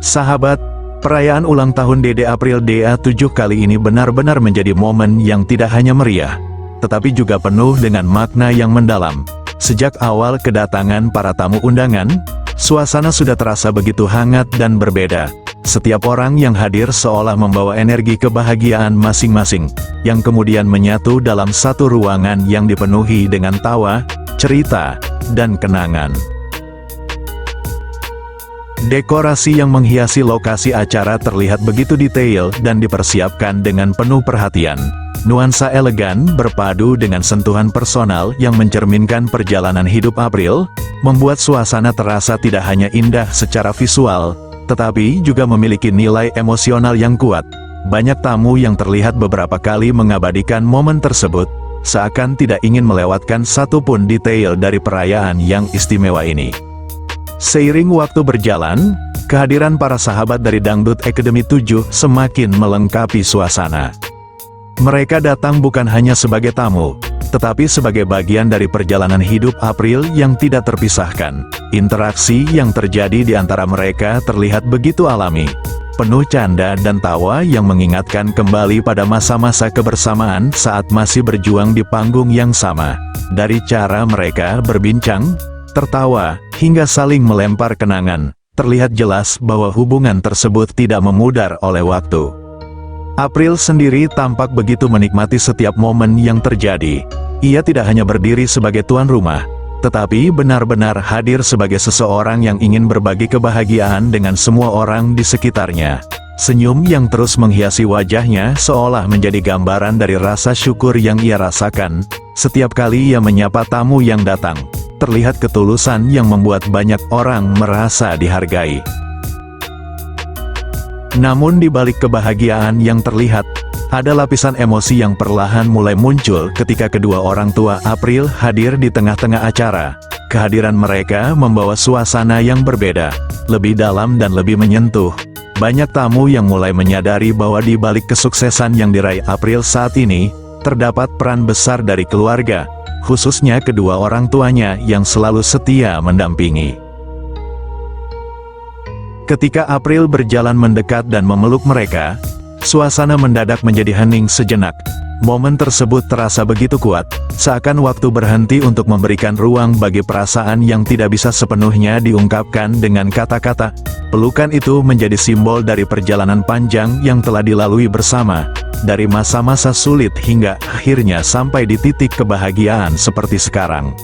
Sahabat, perayaan ulang tahun Dede April DA7 kali ini benar-benar menjadi momen yang tidak hanya meriah, tetapi juga penuh dengan makna yang mendalam. Sejak awal kedatangan para tamu undangan, suasana sudah terasa begitu hangat dan berbeda. Setiap orang yang hadir seolah membawa energi kebahagiaan masing-masing, yang kemudian menyatu dalam satu ruangan yang dipenuhi dengan tawa, cerita, dan kenangan. Dekorasi yang menghiasi lokasi acara terlihat begitu detail dan dipersiapkan dengan penuh perhatian. Nuansa elegan berpadu dengan sentuhan personal yang mencerminkan perjalanan hidup April, membuat suasana terasa tidak hanya indah secara visual, tetapi juga memiliki nilai emosional yang kuat. Banyak tamu yang terlihat beberapa kali mengabadikan momen tersebut, seakan tidak ingin melewatkan satupun detail dari perayaan yang istimewa ini. Seiring waktu berjalan, kehadiran para sahabat dari Dangdut Academy 7 semakin melengkapi suasana. Mereka datang bukan hanya sebagai tamu, tetapi sebagai bagian dari perjalanan hidup April yang tidak terpisahkan. Interaksi yang terjadi di antara mereka terlihat begitu alami, penuh canda dan tawa yang mengingatkan kembali pada masa-masa kebersamaan saat masih berjuang di panggung yang sama. Dari cara mereka berbincang, tertawa, hingga saling melempar kenangan, terlihat jelas bahwa hubungan tersebut tidak memudar oleh waktu. April sendiri tampak begitu menikmati setiap momen yang terjadi. Ia tidak hanya berdiri sebagai tuan rumah, tetapi benar-benar hadir sebagai seseorang yang ingin berbagi kebahagiaan dengan semua orang di sekitarnya. Senyum yang terus menghiasi wajahnya seolah menjadi gambaran dari rasa syukur yang ia rasakan. Setiap kali ia menyapa tamu yang datang, terlihat ketulusan yang membuat banyak orang merasa dihargai. Namun di balik kebahagiaan yang terlihat, ada lapisan emosi yang perlahan mulai muncul ketika kedua orang tua April hadir di tengah-tengah acara. Kehadiran mereka membawa suasana yang berbeda, lebih dalam dan lebih menyentuh. Banyak tamu yang mulai menyadari bahwa di balik kesuksesan yang diraih April saat ini, terdapat peran besar dari keluarga, khususnya kedua orang tuanya yang selalu setia mendampingi. Ketika April berjalan mendekat dan memeluk mereka, suasana mendadak menjadi hening sejenak. Momen tersebut terasa begitu kuat, seakan waktu berhenti untuk memberikan ruang bagi perasaan yang tidak bisa sepenuhnya diungkapkan dengan kata-kata. Pelukan itu menjadi simbol dari perjalanan panjang yang telah dilalui bersama, dari masa-masa sulit hingga akhirnya sampai di titik kebahagiaan seperti sekarang.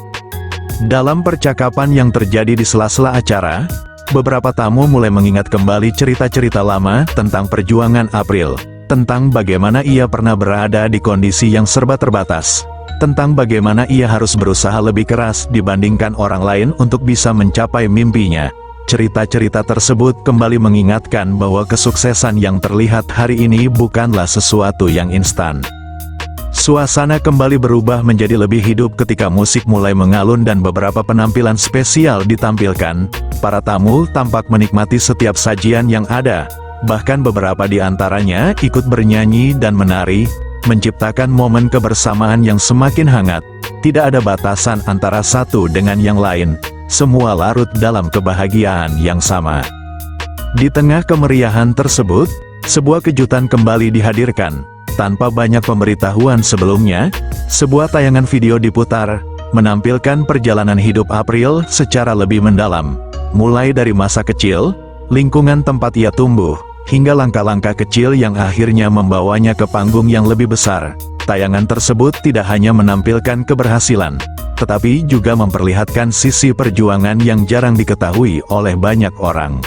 Dalam percakapan yang terjadi di sela-sela acara, beberapa tamu mulai mengingat kembali cerita-cerita lama tentang perjuangan April, tentang bagaimana ia pernah berada di kondisi yang serba terbatas, tentang bagaimana ia harus berusaha lebih keras dibandingkan orang lain untuk bisa mencapai mimpinya. Cerita-cerita tersebut kembali mengingatkan bahwa kesuksesan yang terlihat hari ini bukanlah sesuatu yang instan. Suasana kembali berubah menjadi lebih hidup ketika musik mulai mengalun dan beberapa penampilan spesial ditampilkan. Para tamu tampak menikmati setiap sajian yang ada, bahkan beberapa di antaranya ikut bernyanyi dan menari, menciptakan momen kebersamaan yang semakin hangat. Tidak ada batasan antara satu dengan yang lain, semua larut dalam kebahagiaan yang sama. Di tengah kemeriahan tersebut, sebuah kejutan kembali dihadirkan. Tanpa banyak pemberitahuan sebelumnya, sebuah tayangan video diputar, menampilkan perjalanan hidup April secara lebih mendalam. Mulai dari masa kecil, lingkungan tempat ia tumbuh, hingga langkah-langkah kecil yang akhirnya membawanya ke panggung yang lebih besar. Tayangan tersebut tidak hanya menampilkan keberhasilan, tetapi juga memperlihatkan sisi perjuangan yang jarang diketahui oleh banyak orang.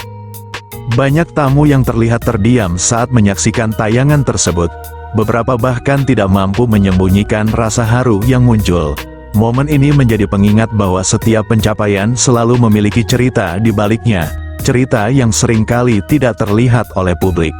Banyak tamu yang terlihat terdiam saat menyaksikan tayangan tersebut. Beberapa bahkan tidak mampu menyembunyikan rasa haru yang muncul. Momen ini menjadi pengingat bahwa setiap pencapaian selalu memiliki cerita di baliknya, cerita yang seringkali tidak terlihat oleh publik.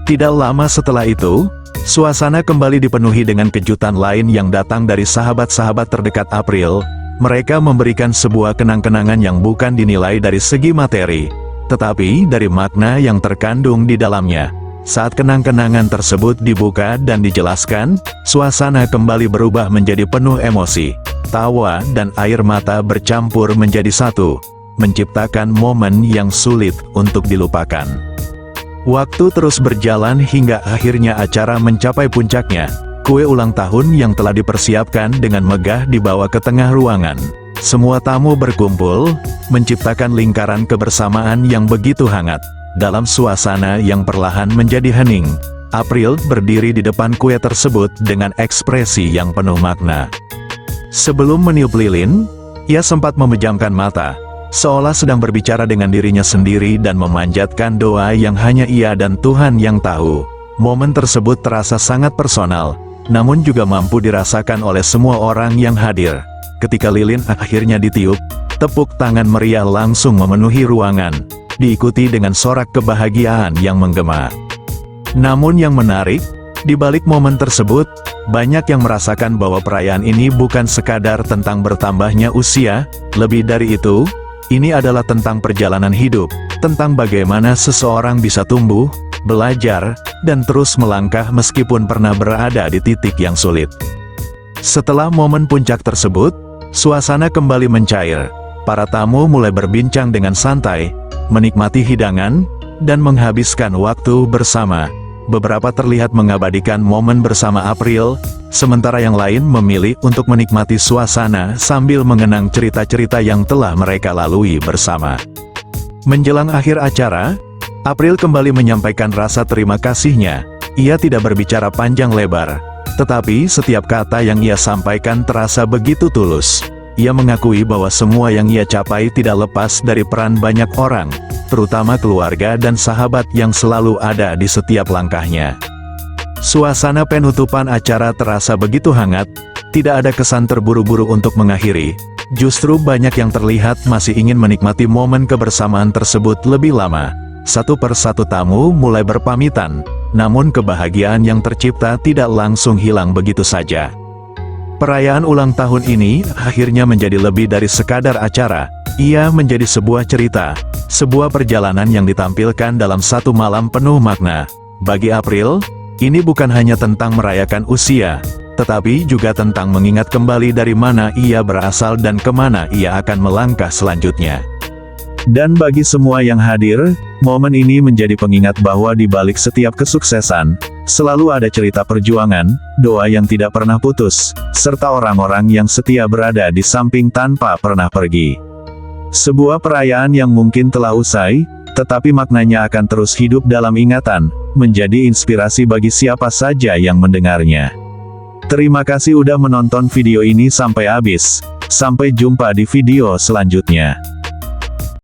Tidak lama setelah itu, suasana kembali dipenuhi dengan kejutan lain yang datang dari sahabat-sahabat terdekat April. Mereka memberikan sebuah kenang-kenangan yang bukan dinilai dari segi materi, tetapi dari makna yang terkandung di dalamnya. Saat kenang-kenangan tersebut dibuka dan dijelaskan, suasana kembali berubah menjadi penuh emosi. Tawa dan air mata bercampur menjadi satu. menciptakan momen yang sulit untuk dilupakan. Waktu terus berjalan hingga akhirnya acara mencapai puncaknya. Kue ulang tahun yang telah dipersiapkan dengan megah dibawa ke tengah ruangan. Semua tamu berkumpul, menciptakan lingkaran kebersamaan yang begitu hangat. Dalam suasana yang perlahan menjadi hening, April berdiri di depan kue tersebut dengan ekspresi yang penuh makna. Sebelum meniup lilin, ia sempat memejamkan mata, seolah sedang berbicara dengan dirinya sendiri dan memanjatkan doa yang hanya ia dan Tuhan yang tahu. Momen tersebut terasa sangat personal, namun juga mampu dirasakan oleh semua orang yang hadir. Ketika lilin akhirnya ditiup, tepuk tangan meriah langsung memenuhi ruangan, diikuti dengan sorak kebahagiaan yang menggema. Namun yang menarik, di balik momen tersebut, banyak yang merasakan bahwa perayaan ini bukan sekadar tentang bertambahnya usia, lebih dari itu, ini adalah tentang perjalanan hidup, tentang bagaimana seseorang bisa tumbuh, belajar, dan terus melangkah meskipun pernah berada di titik yang sulit. Setelah momen puncak tersebut, suasana kembali mencair. Para tamu mulai berbincang dengan santai, menikmati hidangan, dan menghabiskan waktu bersama. Beberapa terlihat mengabadikan momen bersama April, sementara yang lain memilih untuk menikmati suasana sambil mengenang cerita-cerita yang telah mereka lalui bersama. Menjelang akhir acara, April kembali menyampaikan rasa terima kasihnya. Ia tidak berbicara panjang lebar, tetapi setiap kata yang ia sampaikan terasa begitu tulus. Ia mengakui bahwa semua yang ia capai tidak lepas dari peran banyak orang, terutama keluarga dan sahabat yang selalu ada di setiap langkahnya. Suasana penutupan acara terasa begitu hangat, tidak ada kesan terburu-buru untuk mengakhiri. Justru banyak yang terlihat masih ingin menikmati momen kebersamaan tersebut lebih lama. Satu persatu tamu mulai berpamitan, namun kebahagiaan yang tercipta tidak langsung hilang begitu saja. Perayaan ulang tahun ini akhirnya menjadi lebih dari sekadar acara. Ia menjadi sebuah cerita, sebuah perjalanan yang ditampilkan dalam satu malam penuh makna. Bagi April, ini bukan hanya tentang merayakan usia, tetapi juga tentang mengingat kembali dari mana ia berasal dan kemana ia akan melangkah selanjutnya. Dan bagi semua yang hadir, momen ini menjadi pengingat bahwa di balik setiap kesuksesan, selalu ada cerita perjuangan, doa yang tidak pernah putus, serta orang-orang yang setia berada di samping tanpa pernah pergi. Sebuah perayaan yang mungkin telah usai, tetapi maknanya akan terus hidup dalam ingatan, menjadi inspirasi bagi siapa saja yang mendengarnya. Terima kasih udah menonton video ini sampai habis. Sampai jumpa di video selanjutnya.